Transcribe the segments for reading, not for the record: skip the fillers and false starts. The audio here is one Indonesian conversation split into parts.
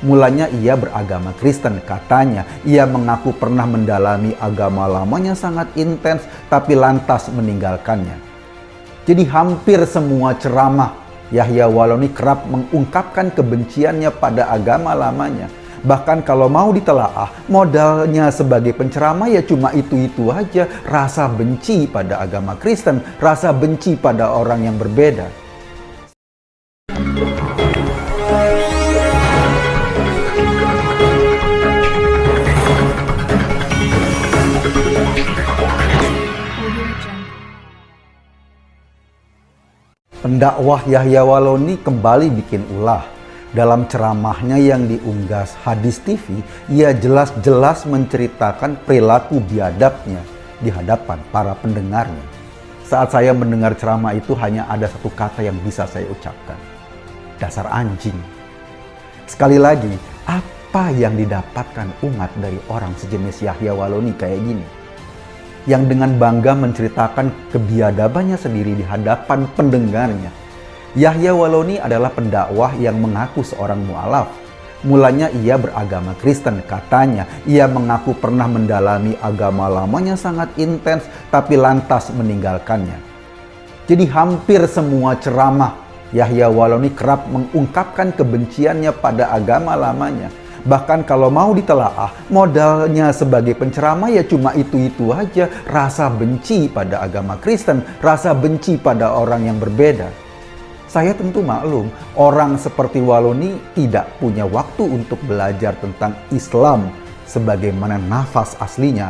Mulanya ia beragama Kristen, katanya. Ia mengaku pernah mendalami agama lamanya sangat intens, tapi lantas meninggalkannya. Jadi hampir semua ceramah Yahya Waloni kerap mengungkapkan kebenciannya pada agama lamanya. Bahkan kalau mau ditelaah, modalnya sebagai penceramah ya cuma itu-itu aja. Rasa benci pada agama Kristen, rasa benci pada orang yang berbeda. Pendakwah Yahya Waloni kembali bikin ulah. Dalam ceramahnya yang diunggah Hadis TV, ia jelas-jelas menceritakan perilaku biadabnya di hadapan para pendengarnya. Saat saya mendengar ceramah itu hanya ada satu kata yang bisa saya ucapkan. Dasar anjing. Sekali lagi, apa yang didapatkan umat dari orang sejenis Yahya Waloni kayak gini? Yang dengan bangga menceritakan kebiadabannya sendiri di hadapan pendengarnya. Yahya Waloni adalah pendakwah yang mengaku seorang mu'alaf. Mulanya ia beragama Kristen, katanya. Ia mengaku pernah mendalami agama lamanya sangat intens, tapi lantas meninggalkannya. Jadi hampir semua ceramah Yahya Waloni kerap mengungkapkan kebenciannya pada agama lamanya. Bahkan kalau mau ditelaah, modalnya sebagai penceramah ya cuma itu-itu aja. Rasa benci pada agama Kristen, rasa benci pada orang yang berbeda. Saya tentu maklum, orang seperti Waloni tidak punya waktu untuk belajar tentang Islam sebagaimana nafas aslinya.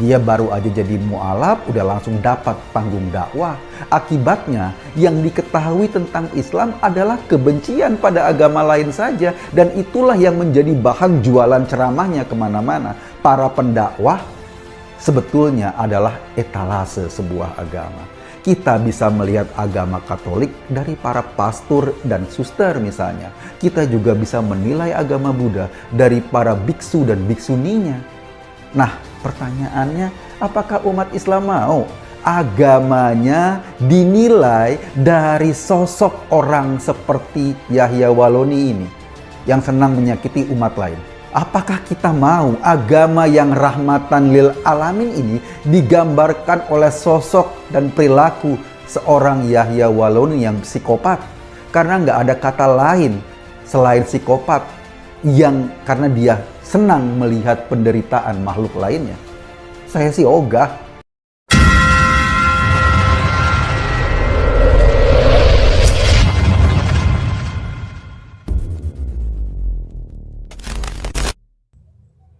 Dia baru aja jadi mu'alaf, udah langsung dapat panggung dakwah. Akibatnya, yang diketahui tentang Islam adalah kebencian pada agama lain saja. Dan itulah yang menjadi bahan jualan ceramahnya kemana-mana. Para pendakwah sebetulnya adalah etalase sebuah agama. Kita bisa melihat agama Katolik dari para pastor dan suster misalnya. Kita juga bisa menilai agama Buddha dari para biksu dan biksuninya. Nah, pertanyaannya, apakah umat Islam mau agamanya dinilai dari sosok orang seperti Yahya Waloni ini yang senang menyakiti umat lain? Apakah kita mau agama yang rahmatan lil alamin ini digambarkan oleh sosok dan perilaku seorang Yahya Waloni yang psikopat? Karena nggak ada kata lain selain psikopat yang karena dia senang melihat penderitaan makhluk lainnya. Saya sih ogah.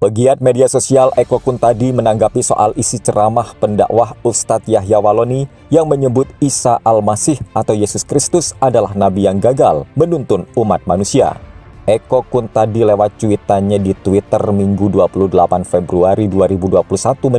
Pegiat media sosial Eko Kuntadi menanggapi soal isi ceramah pendakwah Ustadz Yahya Waloni yang menyebut Isa Al-Masih atau Yesus Kristus adalah nabi yang gagal menuntun umat manusia. Eko Kuntadi lewat cuitannya di Twitter Minggu 28 Februari 2021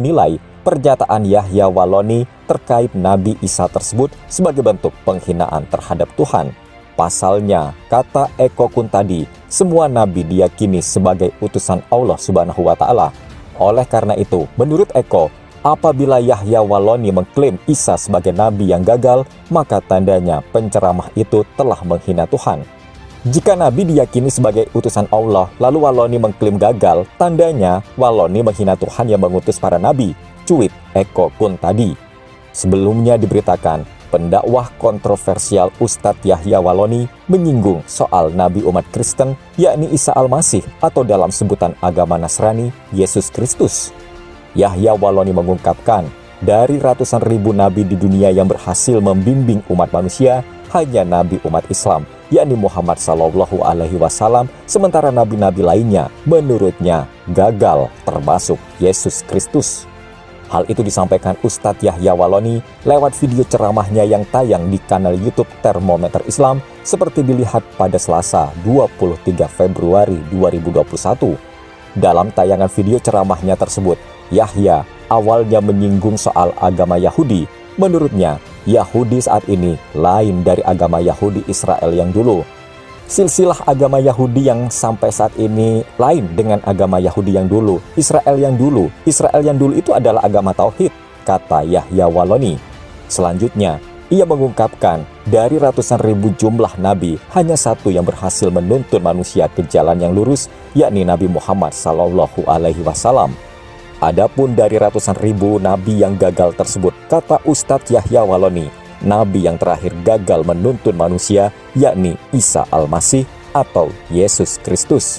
menilai pernyataan Yahya Waloni terkait Nabi Isa tersebut sebagai bentuk penghinaan terhadap Tuhan. Pasalnya, kata Eko Kuntadi, semua nabi diyakini sebagai utusan Allah Subhanahu wa Ta'ala. Oleh karena itu, menurut Eko, apabila Yahya Waloni mengklaim Isa sebagai nabi yang gagal, maka tandanya penceramah itu telah menghina Tuhan. Jika nabi diyakini sebagai utusan Allah, lalu Waloni mengklaim gagal, tandanya Waloni menghina Tuhan yang mengutus para nabi. Cuit Eko Kuntadi. Sebelumnya diberitakan, pendakwah kontroversial Ustadz Yahya Waloni menyinggung soal nabi umat Kristen, yakni Isa Al-Masih atau dalam sebutan agama Nasrani, Yesus Kristus. Yahya Waloni mengungkapkan, dari ratusan ribu nabi di dunia yang berhasil membimbing umat manusia, hanya nabi umat Islam, yakni Muhammad SAW, sementara nabi-nabi lainnya menurutnya gagal, termasuk Yesus Kristus. Hal itu disampaikan Ustadz Yahya Waloni lewat video ceramahnya yang tayang di kanal YouTube Termometer Islam seperti dilihat pada Selasa 23 Februari 2021. Dalam tayangan video ceramahnya tersebut, Yahya awalnya menyinggung soal agama Yahudi. Menurutnya, Yahudi saat ini lain dari agama Yahudi Israel yang dulu. Silsilah agama Yahudi yang sampai saat ini lain dengan agama Yahudi yang dulu. Israel yang dulu itu adalah agama Tauhid, kata Yahya Waloni. Selanjutnya, Ia mengungkapkan, dari ratusan ribu jumlah nabi, hanya satu yang berhasil menuntun manusia ke jalan yang lurus, yakni Nabi Muhammad SAW. Adapun dari ratusan ribu nabi yang gagal tersebut, kata Ustadz Yahya Waloni, nabi yang terakhir gagal menuntun manusia, yakni Isa Al-Masih atau Yesus Kristus.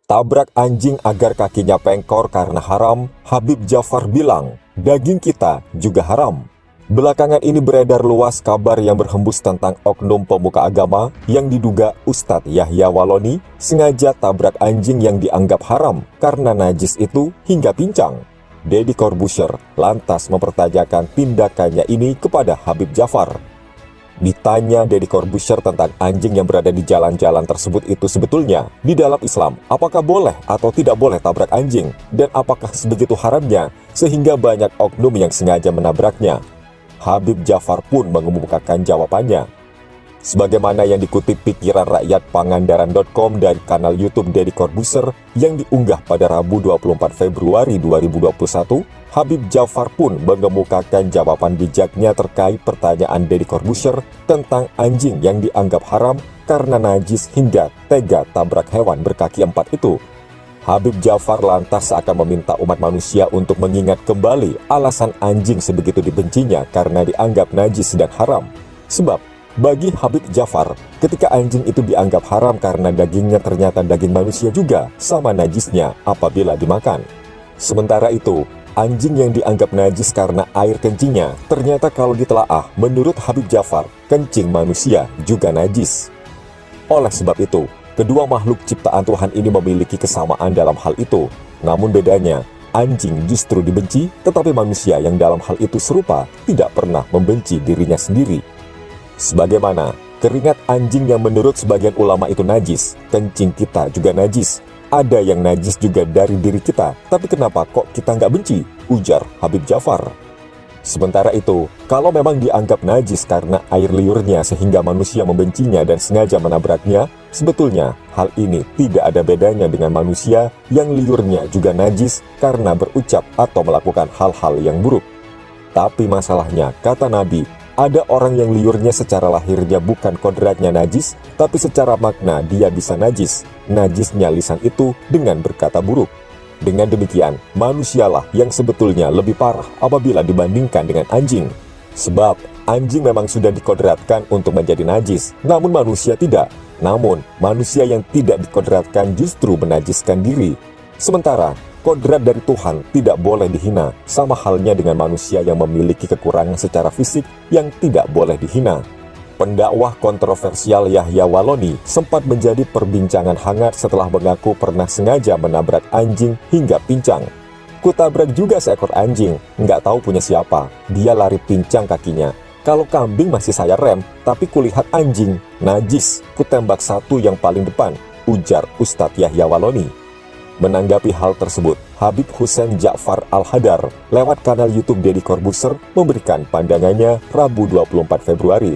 Tabrak anjing agar kakinya pengkor karena haram, Habib Ja'far bilang, daging kita juga haram. Belakangan ini beredar luas kabar yang berhembus tentang oknum pemuka agama yang diduga Ustadz Yahya Waloni sengaja tabrak anjing yang dianggap haram karena najis itu hingga pincang. Deddy Corbuzier lantas mempertanyakan tindakannya ini kepada Habib Ja'far. Ditanya Deddy Corbuzier tentang anjing yang berada di jalan-jalan tersebut itu sebetulnya di dalam Islam, apakah boleh atau tidak boleh tabrak anjing, dan apakah sebegitu haramnya sehingga banyak oknum yang sengaja menabraknya. Habib Ja'far pun mengemukakan jawabannya. Sebagaimana yang dikutip pikiran rakyat Pangandaran.com dari kanal YouTube Deddy Corbuzier yang diunggah pada Rabu 24 Februari 2021, Habib Ja'far pun mengemukakan jawaban bijaknya terkait pertanyaan Deddy Corbuzier tentang anjing yang dianggap haram karena najis hingga tega tabrak hewan berkaki empat itu. Habib Ja'far lantas akan meminta umat manusia untuk mengingat kembali alasan anjing sebegitu dibencinya karena dianggap najis dan haram. Sebab, bagi Habib Ja'far, ketika anjing itu dianggap haram karena dagingnya ternyata daging manusia juga sama najisnya apabila dimakan. Sementara itu, anjing yang dianggap najis karena air kencingnya, ternyata kalau ditelaah, menurut Habib Ja'far, kencing manusia juga najis. Oleh sebab itu, kedua makhluk ciptaan Tuhan ini memiliki kesamaan dalam hal itu. Namun bedanya, anjing justru dibenci, tetapi manusia yang dalam hal itu serupa tidak pernah membenci dirinya sendiri. Sebagaimana keringat anjing yang menurut sebagian ulama itu najis, kencing kita juga najis. Ada yang najis juga dari diri kita, tapi kenapa kok kita nggak benci? Ujar Habib Ja'far. Sementara itu, kalau memang dianggap najis karena air liurnya sehingga manusia membencinya dan sengaja menabraknya, sebetulnya hal ini tidak ada bedanya dengan manusia yang liurnya juga najis karena berucap atau melakukan hal-hal yang buruk. Tapi masalahnya, kata Nabi, ada orang yang liurnya secara lahirnya bukan kodratnya najis, tapi secara makna dia bisa najis. Najisnya lisan itu dengan berkata buruk. Dengan demikian, manusialah yang sebetulnya lebih parah apabila dibandingkan dengan anjing. Sebab, anjing memang sudah dikodratkan untuk menjadi najis, namun manusia tidak. Namun, manusia yang tidak dikodratkan justru menajiskan diri. Sementara, kodrat dari Tuhan tidak boleh dihina, sama halnya dengan manusia yang memiliki kekurangan secara fisik yang tidak boleh dihina. Pendakwah kontroversial Yahya Waloni sempat menjadi perbincangan hangat setelah mengaku pernah sengaja menabrak anjing hingga pincang. Kutabrak juga seekor anjing, nggak tahu punya siapa, dia lari pincang kakinya. Kalau kambing masih saya rem, tapi kulihat anjing, najis, kutembak satu yang paling depan, ujar Ustadz Yahya Waloni. Menanggapi hal tersebut, Habib Hussein Ja'far Al-Hadar lewat kanal YouTube Deddy Corbuzier memberikan pandangannya Rabu 24 Februari.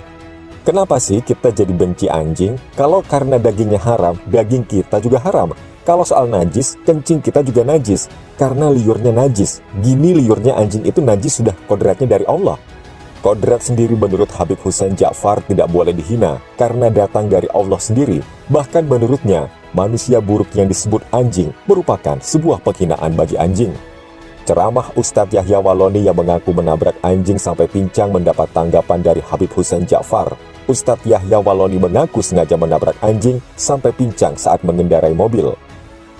Kenapa sih kita jadi benci anjing? Kalau karena dagingnya haram, daging kita juga haram. Kalau soal najis, kencing kita juga najis. Karena liurnya najis. Gini liurnya anjing itu najis sudah kodratnya dari Allah. Kodrat sendiri menurut Habib Hussein Ja'far tidak boleh dihina karena datang dari Allah sendiri. Bahkan menurutnya, manusia buruk yang disebut anjing merupakan sebuah penghinaan bagi anjing. Ceramah Ustadz Yahya Waloni yang mengaku menabrak anjing sampai pincang mendapat tanggapan dari Habib Hussein Ja'far. Ustadz Yahya Waloni mengaku sengaja menabrak anjing sampai pincang saat mengendarai mobil.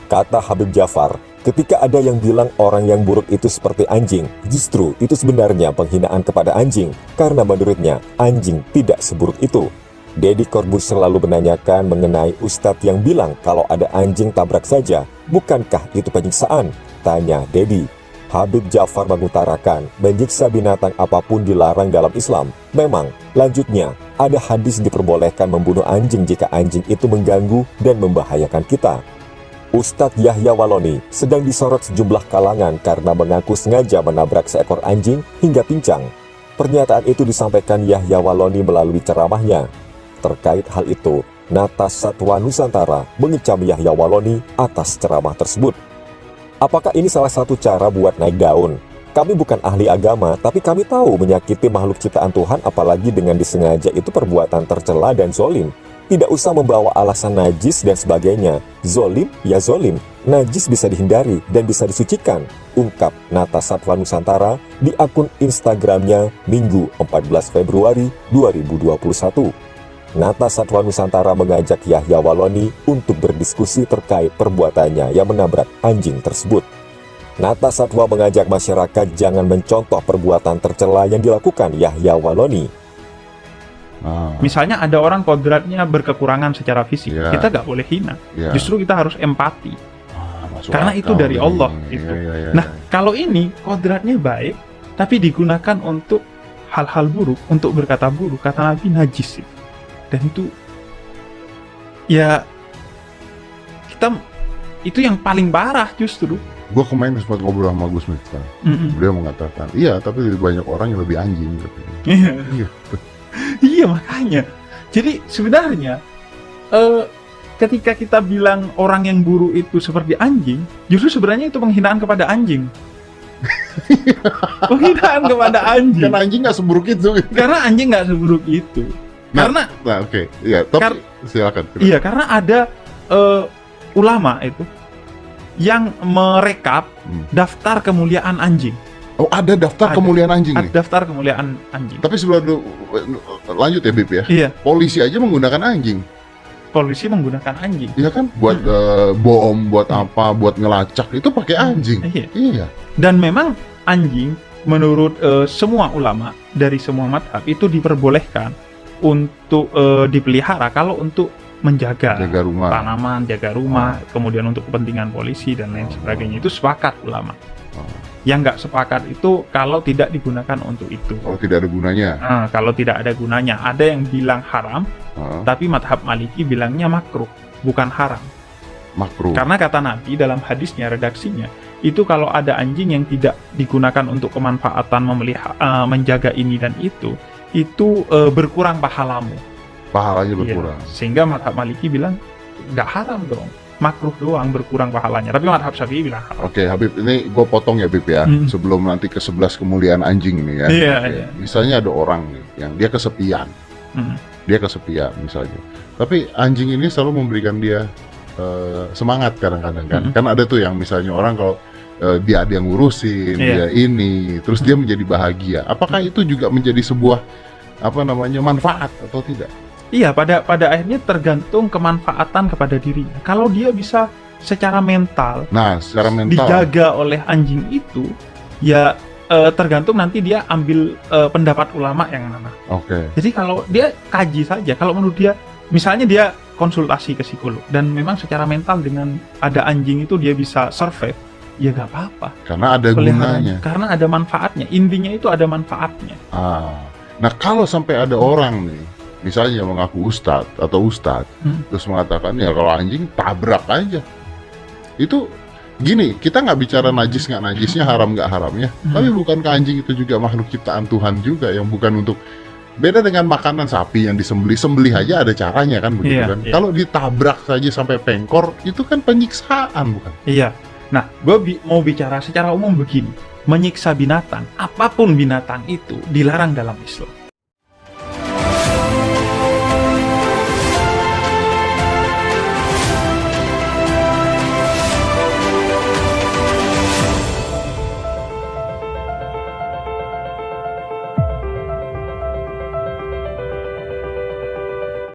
Kata Habib Ja'far, ketika ada yang bilang orang yang buruk itu seperti anjing, justru itu sebenarnya penghinaan kepada anjing, karena menurutnya anjing tidak seburuk itu. Deddy Corbuzier selalu menanyakan mengenai Ustadz yang bilang kalau ada anjing tabrak saja, bukankah itu penyiksaan? Tanya Deddy. Habib Ja'far mengutarakan, menyiksa binatang apapun dilarang dalam Islam. Memang, lanjutnya, ada hadis diperbolehkan membunuh anjing jika anjing itu mengganggu dan membahayakan kita. Ustadz Yahya Waloni sedang disorot sejumlah kalangan karena mengaku sengaja menabrak seekor anjing hingga pincang. Pernyataan itu disampaikan Yahya Waloni melalui ceramahnya. Terkait hal itu, Natas Satwa Nusantara mengecam Yahya Waloni atas ceramah tersebut. Apakah ini salah satu cara buat naik daun? Kami bukan ahli agama, tapi kami tahu menyakiti makhluk ciptaan Tuhan apalagi dengan disengaja itu perbuatan tercela dan zolim. Tidak usah membawa alasan najis dan sebagainya. Zolim, ya zolim. Najis bisa dihindari dan bisa disucikan, ungkap Nata Satwa Nusantara di akun Instagramnya Minggu 14 Februari 2021. Nata Satwa Nusantara mengajak Yahya Waloni untuk berdiskusi terkait perbuatannya yang menabrak anjing tersebut. Nata Satwa mengajak masyarakat jangan mencontoh perbuatan tercela yang dilakukan Yahya Waloni. Misalnya ada orang kodratnya berkekurangan secara fisik, kita nggak boleh hina. Justru kita harus empati. Karena itu dari Allah. Nah, kalau ini kodratnya baik, tapi digunakan untuk hal-hal buruk, untuk berkata buruk, kata Nabi najis. Dan itu, ya, itu yang paling parah justru. Gue kemarin sempat ngobrol sama Gus Miftah. Beliau mengatakan, iya tapi banyak orang yang lebih anjing. Iya makanya. Jadi sebenarnya ketika kita bilang orang yang buruk itu seperti anjing, justru sebenarnya itu penghinaan kepada anjing. Penghinaan kepada anjing. Karena anjing nggak seburuk itu. Karena anjing nggak seburuk itu. Nah, oke. Iya, tapi silakan. Iya, karena ada ulama itu yang merekap daftar kemuliaan anjing. Oh, ada daftar kemuliaan anjing nih? Ada daftar kemuliaan anjing. Tapi sebelum lanjut ya, Bib ya? Iya. Polisi aja menggunakan anjing. Polisi menggunakan anjing. Iya kan? Buat bom, buat apa, buat ngelacak, itu pakai anjing. Iya. Dan memang anjing, menurut semua ulama, dari semua madhab, itu diperbolehkan untuk dipelihara kalau untuk menjaga rumah, tanaman, jaga rumah, kemudian untuk kepentingan polisi dan lain sebagainya. Itu sepakat ulama. Yang nggak sepakat itu kalau tidak digunakan untuk itu. Kalau tidak ada gunanya. Kalau tidak ada gunanya, ada yang bilang haram, tapi madhab Maliki bilangnya makruh, bukan haram. Makruh. Karena kata Nabi dalam hadisnya, redaksinya, itu kalau ada anjing yang tidak digunakan untuk kemanfaatan memelihara, menjaga ini dan itu berkurang pahalamu. Pahalanya berkurang. Iya, sehingga madhab Maliki bilang nggak haram dong, makruh doang berkurang pahalanya. Tapi madhab Syafi'i bilang haram. Oke, Habib, ini gue potong ya, Bib ya. Sebelum nanti ke 11 kemuliaan anjing ini ya. Iya. Misalnya ada orang nih yang dia kesepian. Dia kesepian misalnya. Tapi anjing ini selalu memberikan dia semangat kadang-kadang kan. Kan ada tuh yang misalnya orang kalau dia ada yang ngurusin, dia ini, terus dia menjadi bahagia. Apakah itu juga menjadi sebuah manfaat atau tidak? Iya, pada akhirnya tergantung kemanfaatan kepada dirinya. Kalau dia bisa secara mental, dijaga oleh anjing itu, ya tergantung nanti dia ambil pendapat ulama yang mana. Jadi kalau dia kaji saja, kalau menurut dia, misalnya dia konsultasi ke psikolog dan memang secara mental dengan ada anjing itu dia bisa survive, ya gak apa-apa. Karena ada gunanya. Karena ada manfaatnya. Intinya itu ada manfaatnya. Nah kalau sampai ada orang nih, misalnya mengaku ustadz, terus mengatakan ya kalau anjing tabrak aja. Itu gini, kita nggak bicara najis nggak najisnya, haram nggak haramnya. Tapi bukankah anjing itu juga makhluk ciptaan Tuhan juga yang bukan untuk, beda dengan makanan sapi yang sembelih aja ada caranya kan begitu kan. Kalau ditabrak saja sampai pengkor, itu kan penyiksaan bukan? Iya. Nah, gue mau bicara secara umum begini. Menyiksa binatang, apapun binatang itu dilarang dalam Islam.